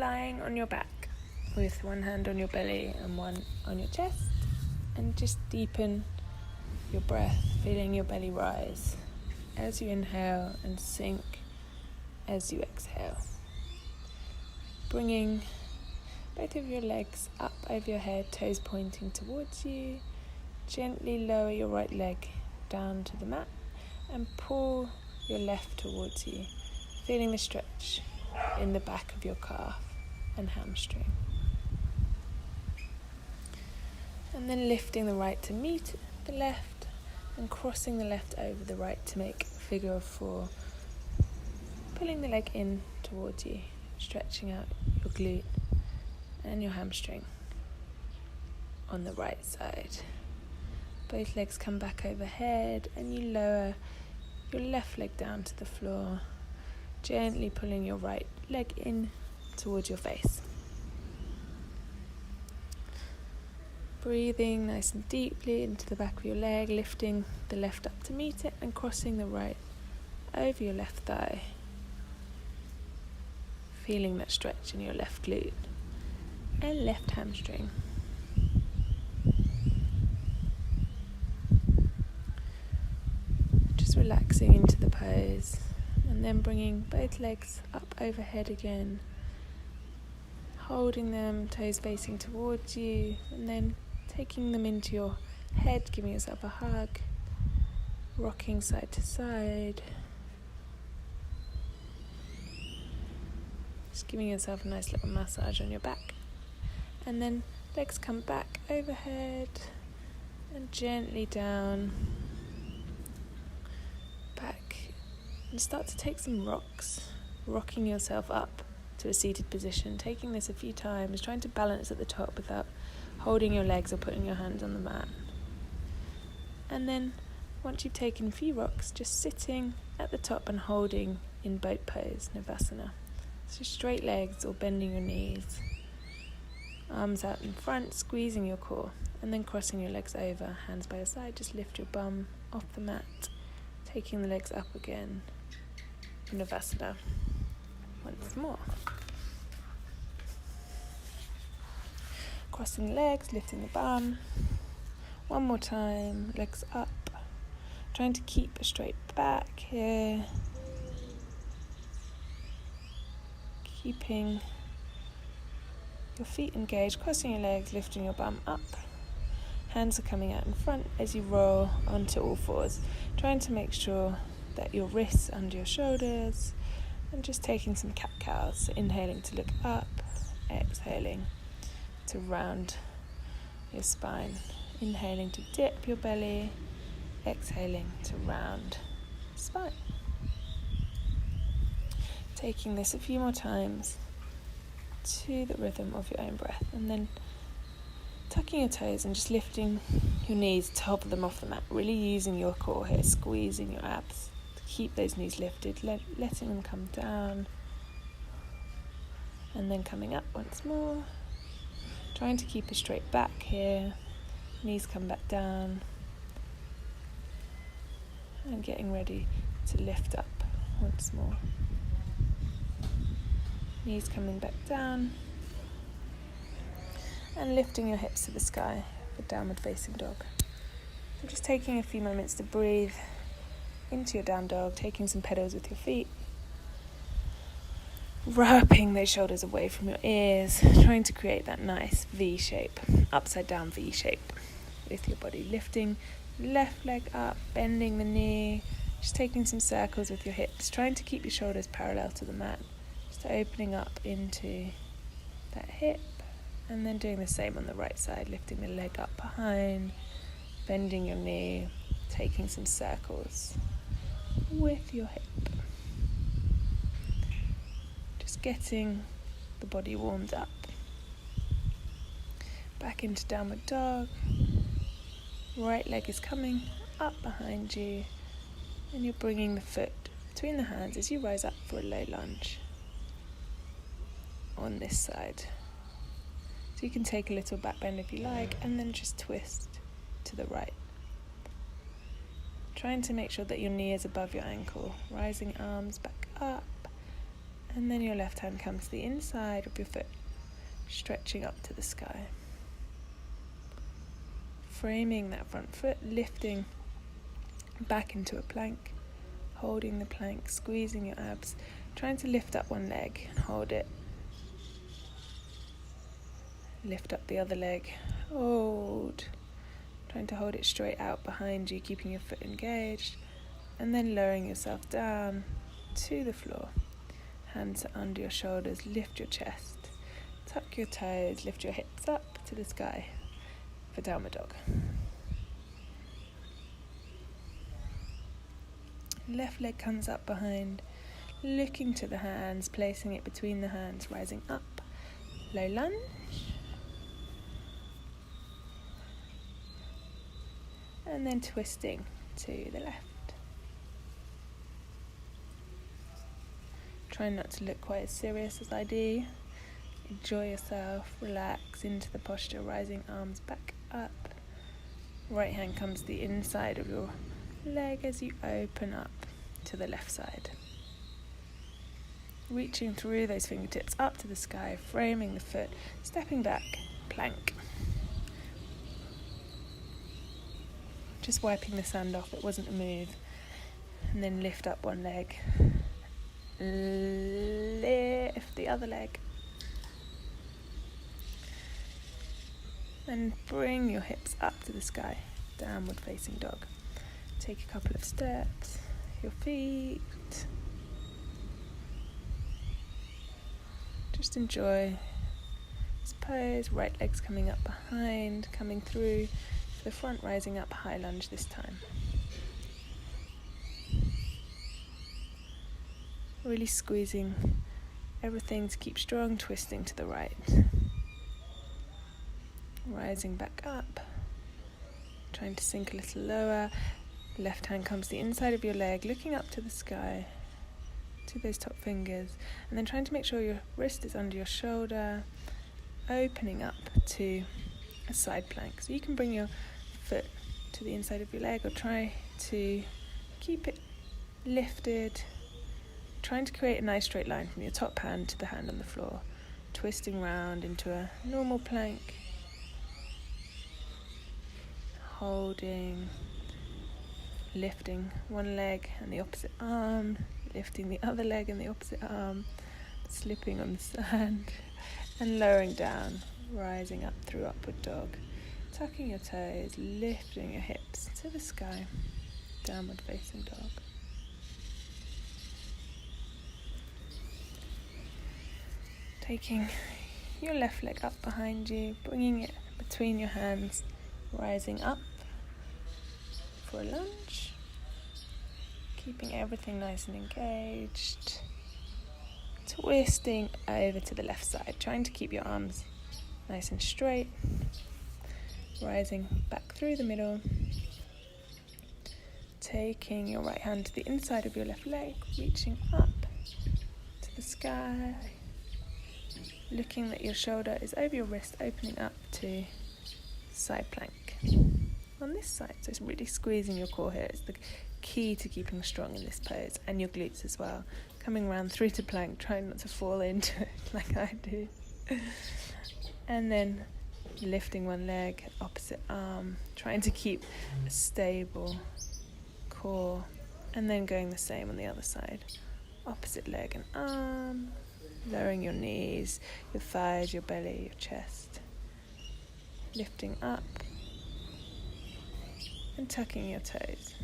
lying on your back with one hand on your belly and one on your chest, and just deepen your breath, feeling your belly rise as you inhale and sink as you exhale. Bringing both of your legs up over your head, toes pointing towards you. Gently lower your right leg down to the mat and pull your left towards you, feeling the stretch in the back of your calf and hamstring. And then lifting the right to meet the left and crossing the left over the right to make a figure of four. Pulling the leg in towards you, stretching out your glute and your hamstring on the right side. Both legs come back overhead and you lower your left leg down to the floor, gently pulling your right leg in towards your face. Breathing nice and deeply into the back of your leg, lifting the left up to meet it and crossing the right over your left thigh. Feeling that stretch in your left glute and left hamstring. Just relaxing into the pose and then bringing both legs up overhead again, holding them, toes facing towards you, and then taking them into your head, giving yourself a hug, rocking side to side. Just giving yourself a nice little massage on your back. And then legs come back overhead and gently down, back. And start to take some rocks, rocking yourself up to a seated position, taking this a few times, trying to balance at the top without holding your legs or putting your hands on the mat. And then once you've taken a few rocks, just sitting at the top and holding in boat pose, Navasana. So straight legs or bending your knees, arms out in front, squeezing your core, and then crossing your legs over, hands by your side. Just lift your bum off the mat, taking the legs up again for Navasana once more. Crossing the legs, lifting the bum. One more time, legs up. Trying to keep a straight back here. Keeping your feet engaged, crossing your legs, lifting your bum up. Hands are coming out in front as you roll onto all fours. Trying to make sure that your wrists under your shoulders, and just taking some cat-cows. So inhaling to look up, exhaling to round your spine. Inhaling to dip your belly, exhaling to round spine. Taking this a few more times to the rhythm of your own breath, and then tucking your toes and just lifting your knees, top of them off the mat, really using your core here, squeezing your abs to keep those knees lifted, letting them come down, and then coming up once more. Trying to keep a straight back here, knees come back down, and getting ready to lift up once more. Knees coming back down, and lifting your hips to the sky for downward facing dog. So just taking a few moments to breathe into your down dog, taking some pedals with your feet, wrapping those shoulders away from your ears, trying to create that nice V shape, upside down V shape with your body. Lifting left leg up, bending the knee, just taking some circles with your hips, trying to keep your shoulders parallel to the mat, just opening up into that hip, and then doing the same on the right side, lifting the leg up behind, bending your knee, taking some circles with your hip. Getting the body warmed up. Back into downward dog. Right leg is coming up behind you, and you're bringing the foot between the hands as you rise up for a low lunge on this side. So you can take a little back bend if you like, and then just twist to the right. Trying to make sure that your knee is above your ankle, rising arms back up, And then your left hand comes to the inside of your foot, stretching up to the sky. Framing that front foot, lifting back into a plank, holding the plank, squeezing your abs, trying to lift up one leg and hold it. Lift up the other leg, hold, trying to hold it straight out behind you, keeping your foot engaged, and then lowering yourself down to the floor. Hands are under your shoulders, lift your chest, tuck your toes, lift your hips up to the sky for downward dog. Left leg comes up behind, looking to the hands, placing it between the hands, rising up, low lunge. And then twisting to the left. Try not to look quite as serious as I do. Enjoy yourself, relax into the posture, rising arms back up. Right hand comes to the inside of your leg as you open up to the left side. Reaching through those fingertips up to the sky, framing the foot, stepping back, plank. Just wiping the sand off, it wasn't a move. And then lift up one leg. Lift the other leg. And bring your hips up to the sky, downward facing dog. Take a couple of steps, your feet. Just enjoy this pose, right leg's coming up behind, coming through the front, rising up, high lunge this time. Really squeezing everything to keep strong, twisting to the right. Rising back up, trying to sink a little lower. Left hand comes to the inside of your leg, looking up to the sky, to those top fingers, and then trying to make sure your wrist is under your shoulder, opening up to a side plank. So you can bring your foot to the inside of your leg or try to keep it lifted, trying to create a nice straight line from your top hand to the hand on the floor, twisting round into a normal plank, holding, lifting one leg and the opposite arm, lifting the other leg and the opposite arm, slipping on the sand, and lowering down, rising up through upward dog, tucking your toes, lifting your hips to the sky, downward facing dog. Taking your left leg up behind you, bringing it between your hands, rising up for a lunge, keeping everything nice and engaged, twisting over to the left side, trying to keep your arms nice and straight, rising back through the middle, taking your right hand to the inside of your left leg, reaching up to the sky, looking that your shoulder is over your wrist, opening up to side plank. On this side, so it's really squeezing your core here. It's the key to keeping strong in this pose, and your glutes as well. Coming round through to plank, trying not to fall into it like I do. And then lifting one leg, opposite arm, trying to keep a stable core, and then going the same on the other side. Opposite leg and arm, lowering your knees, your thighs, your belly, your chest. Lifting up and tucking your toes.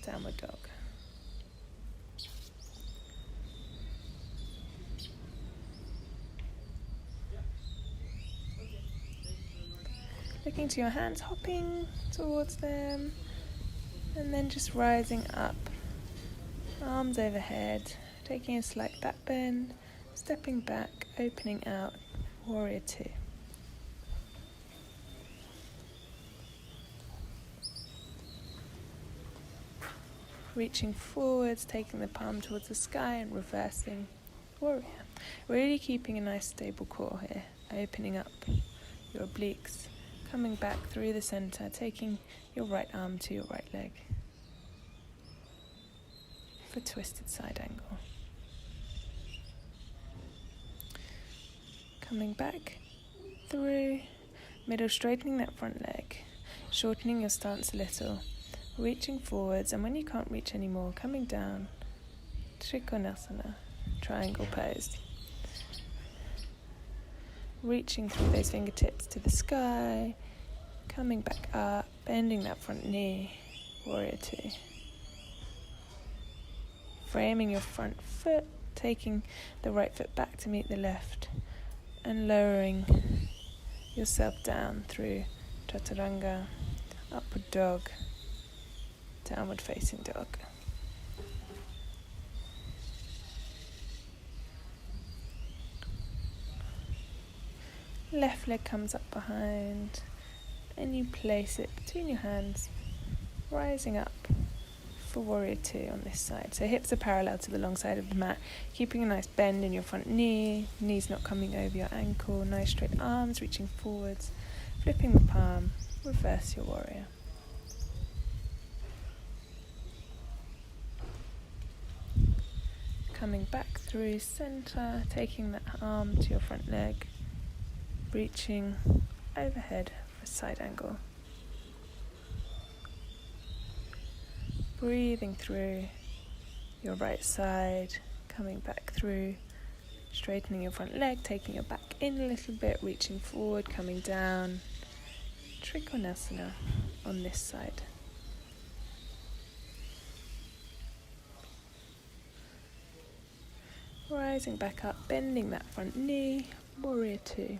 Downward dog. Looking to your hands, hopping towards them, and then just rising up. Arms overhead, taking a slight back bend, stepping back, opening out, warrior two. Reaching forwards, taking the palm towards the sky and reversing warrior. Really keeping a nice stable core here, opening up your obliques, coming back through the center, taking your right arm to your right leg for twisted side angle. Coming back through, middle, straightening that front leg, shortening your stance a little, reaching forwards, and when you can't reach anymore, coming down, Trikonasana, triangle pose. Reaching through those fingertips to the sky, coming back up, bending that front knee, warrior two. Framing your front foot, taking the right foot back to meet the left, and lowering yourself down through chaturanga, upward dog, downward facing dog. Left leg comes up behind and you place it between your hands, rising up for warrior two on this side. So hips are parallel to the long side of the mat, keeping a nice bend in your front knee, knees not coming over your ankle, nice straight arms reaching forwards, flipping the palm, reverse your warrior. Coming back through center, taking that arm to your front leg, reaching overhead for a side angle. Breathing through your right side, coming back through, straightening your front leg, taking your back in a little bit, reaching forward, coming down, Trikonasana on this side. Rising back up, bending that front knee, warrior two.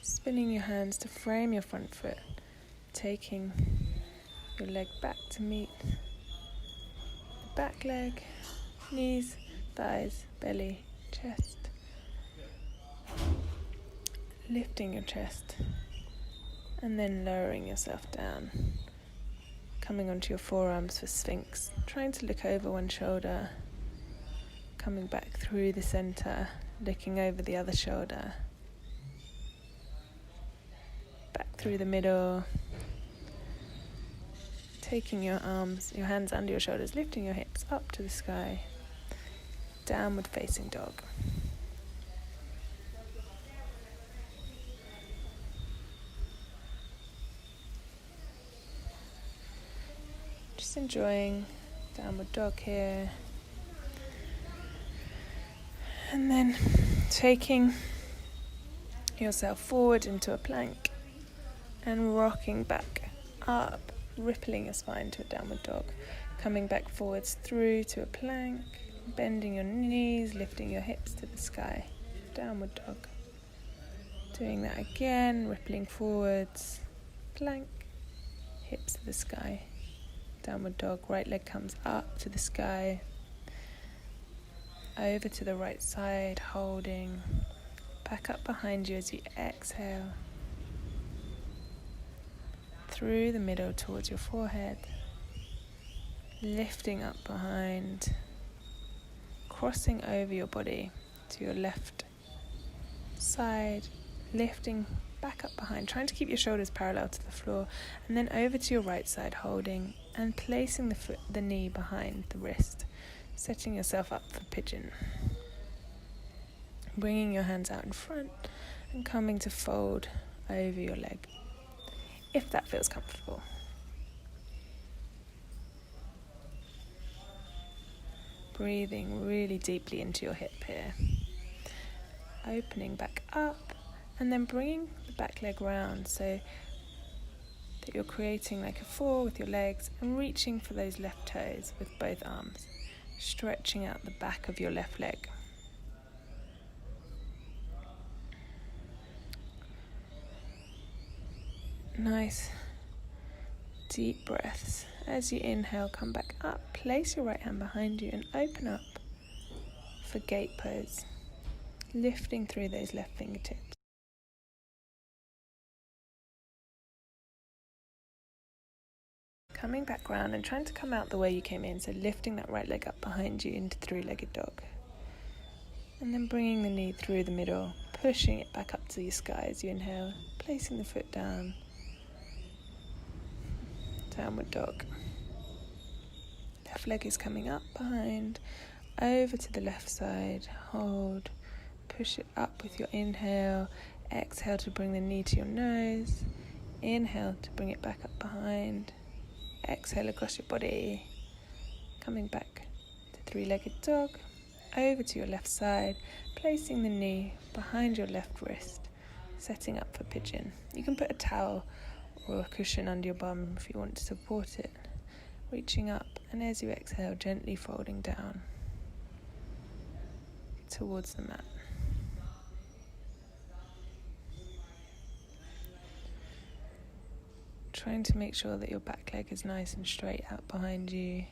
Spinning your hands to frame your front foot, taking your leg back to meet the back leg, knees, thighs, belly, chest. Lifting your chest and then lowering yourself down. Coming onto your forearms for Sphinx, trying to look over one shoulder. Coming back through the center, looking over the other shoulder. Back through the middle. Taking your hands under your shoulders, lifting your hips up to the sky. Downward facing dog. Just enjoying downward dog here. And then taking yourself forward into a plank and rocking back up, rippling your spine to a downward dog, coming back forwards through to a plank, bending your knees, lifting your hips to the sky, downward dog. Doing that again, rippling forwards, plank, hips to the sky, downward dog, right leg comes up to the sky, over to the right side, holding, back up behind you as you exhale, through the middle towards your forehead, lifting up behind, crossing over your body to your left side, lifting back up behind, trying to keep your shoulders parallel to the floor, and then over to your right side, holding and placing the knee behind the wrist, setting yourself up for pigeon. Bringing your hands out in front and coming to fold over your leg, if that feels comfortable. Breathing really deeply into your hip here. Opening back up and then bringing the back leg round so that you're creating like a four with your legs and reaching for those left toes with both arms. Stretching out the back of your left leg. Nice deep breaths. As you inhale, come back up, place your right hand behind you and open up for gate pose, lifting through those left fingertips. Coming back round and trying to come out the way you came in, so lifting that right leg up behind you into three-legged dog. And then bringing the knee through the middle, pushing it back up to the sky as you inhale, placing the foot down. Downward dog. Left leg is coming up behind, over to the left side, hold, Push it up with your inhale. Exhale to bring the knee to your nose. Inhale to bring it back up behind. Exhale across your body. Coming back to three-legged dog. Over to your left side. Placing the knee behind your left wrist. Setting up for pigeon. You can put a towel or a cushion under your bum if you want to support it. Reaching up, and as you exhale, gently folding down towards the mat. Trying to make sure that your back leg is nice and straight out behind you.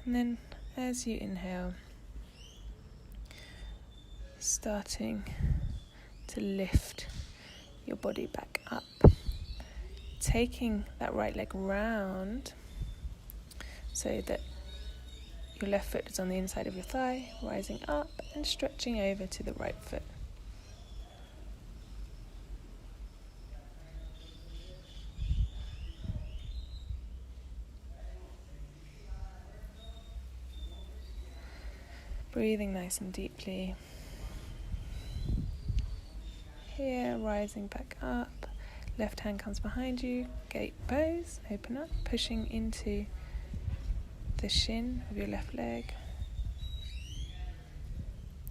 And then as you inhale, starting to lift your body back up. Taking that right leg round so that your left foot is on the inside of your thigh, rising up and stretching over to the right foot. Breathing nice and deeply. Here, rising back up. Left hand comes behind you. Gate pose. Open up, pushing into the shin of your left leg.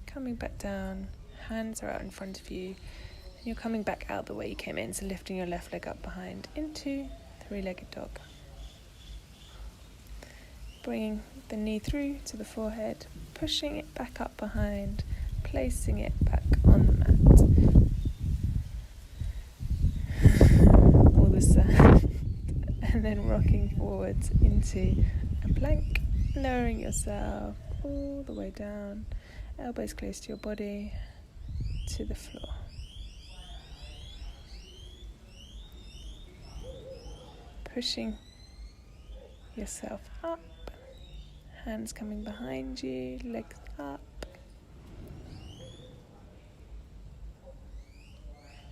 Coming back down. Hands are out in front of you. And you're coming back out the way you came in. So lifting your left leg up behind into three-legged dog. Bringing the knee through to the forehead. Pushing it back up behind. Placing it back on the mat. All the sound. And then rocking forwards into a plank. Lowering yourself all the way down. Elbows close to your body. To the floor. Pushing yourself up. Hands coming behind you, legs up.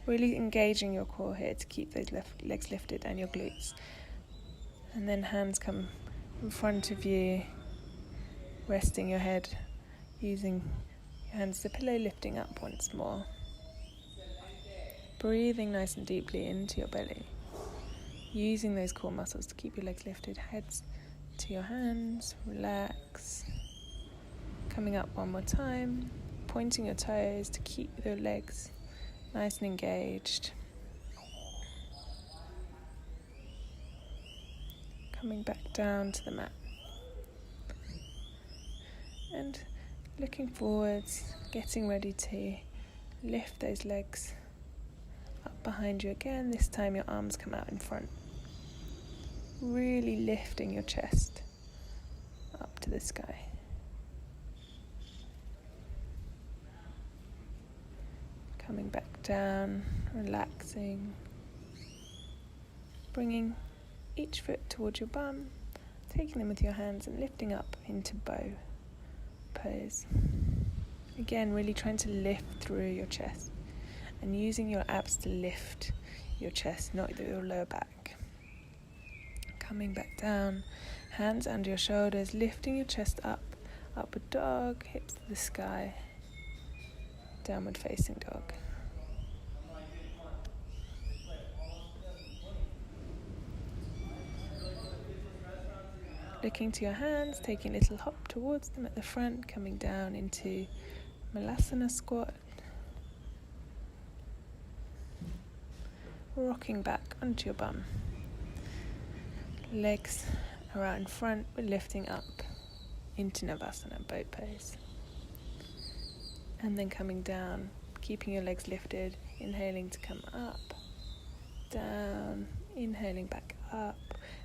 Really engaging your core here to keep those left legs lifted and your glutes. And then hands come in front of you, resting your head, using your hands to pillow, lifting up once more. Breathing nice and deeply into your belly. Using those core muscles to keep your legs lifted, heads to your hands, relax. Coming up one more time, pointing your toes to keep your legs nice and engaged. Coming back down to the mat. And looking forwards, getting ready to lift those legs up behind you again. This time your arms come out in front. Really lifting your chest up to the sky. Coming back down, relaxing. Bringing each foot towards your bum, taking them with your hands and lifting up into bow pose. Again, really trying to lift through your chest and using your abs to lift your chest, not your lower back. Coming back down, hands under your shoulders, lifting your chest up, upward dog, hips to the sky, downward facing dog. Looking to your hands, taking a little hop towards them at the front, coming down into Malasana squat. Rocking back onto your bum. Legs are out in front, we're lifting up into Navasana, boat pose. And then coming down, keeping your legs lifted, inhaling to come up, down, inhaling back up.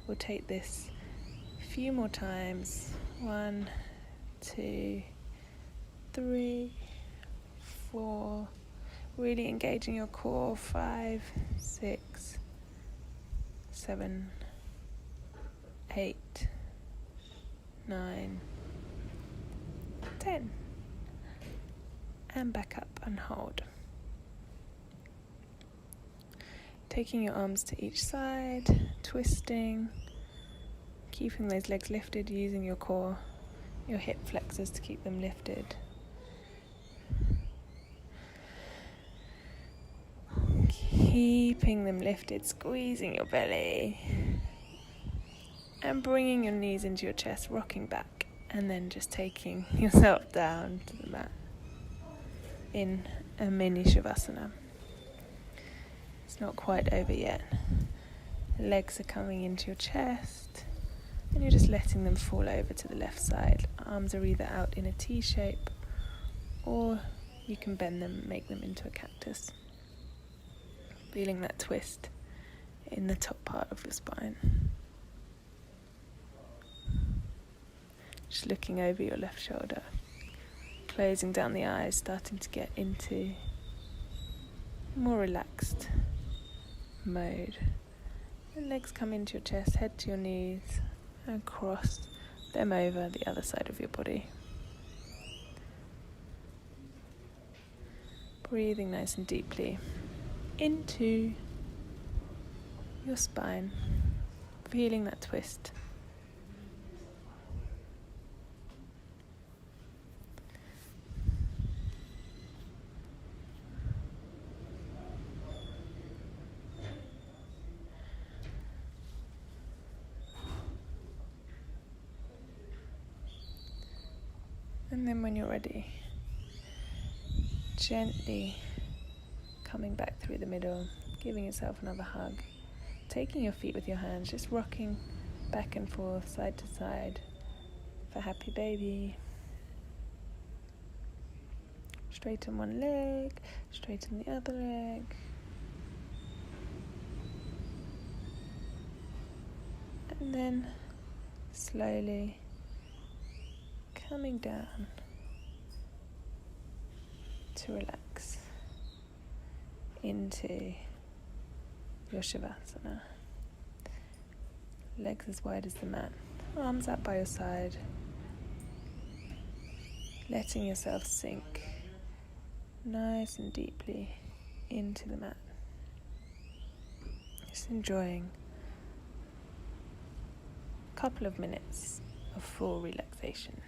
We'll take this a few more times. 1, 2, 3, 4. Really engaging your core. 5, 6, 7, 8, 9, 10. And back up and hold. Taking your arms to each side, twisting, keeping those legs lifted, using your core your hip flexors to keep them lifted. Keeping them lifted, squeezing your belly. And bringing your knees into your chest, rocking back. And then just taking yourself down to the mat in a mini Shavasana. It's not quite over yet. The legs are coming into your chest and you're just letting them fall over to the left side. Arms are either out in a T shape or you can bend them and make them into a cactus. Feeling that twist in the top part of your spine. Just looking over your left shoulder, closing down the eyes, starting to get into more relaxed mode. The legs come into your chest, head to your knees, and cross them over the other side of your body. Breathing nice and deeply into your spine, feeling that twist. And then when you're ready, gently coming back through the middle, giving yourself another hug, taking your feet with your hands, just rocking back and forth, side to side for happy baby. Straighten one leg, straighten the other leg. And then slowly coming down to relax into your Shavasana. Legs as wide as the mat, arms out by your side, letting yourself sink nice and deeply into the mat. Just enjoying a couple of minutes of full relaxation.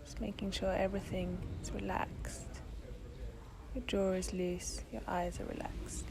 Just making sure everything is relaxed. Your jaw is loose, your eyes are relaxed.